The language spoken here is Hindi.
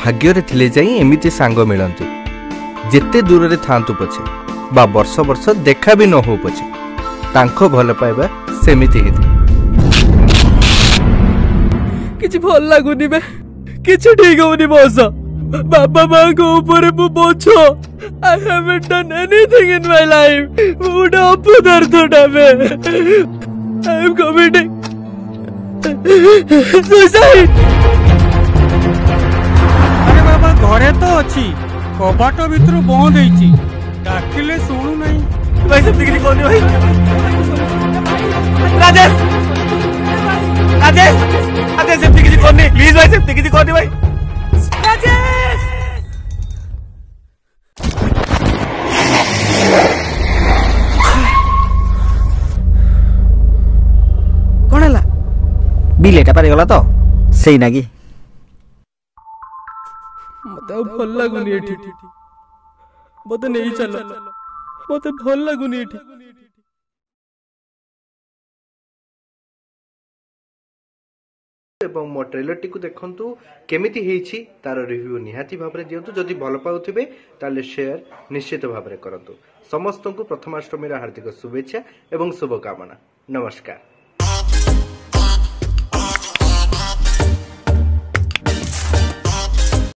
भाग्य थिले जाई एमिति सांग मिलती जेते दूर रे थांतु पछे बा वर्ष वर्ष देखा भी न हो पछे तांको भल पाइबा सेमिति हेति किछि भल लागुनी बे किछि ठीक होनी बॉस बाबा मां को ऊपर मु बोछो I haven't done anything in my life मुडा अपदर्थटा बे आई एम कमिटिंग सुसाइड। अरे बाबा घरे तो अच्छी कबाट भितर बंद होईची डाकिले सुनु नहीं भाई सब किसी कोनी भाई राजेश राजेश राजेश सब किसी कोनी प्लीज भाई सब किसी कोनी भाई राजेश कौन है बिल एटा पारे गला तो सही नागी मते भल लागुनी एठी मते नहीं चल मते भल लागुनी एठी। एवं मो ट्रेलर टी देखंतु केमिति हेछि तार रिव्यू निहाती भाबरे दियंतु जदि भल पाउथिबे ताले शेयर निश्चित भाबरे करंतु। समस्त को प्रथमाष्टमी हार्दिक शुभेच्छा एवं शुभकामना। नमस्कार।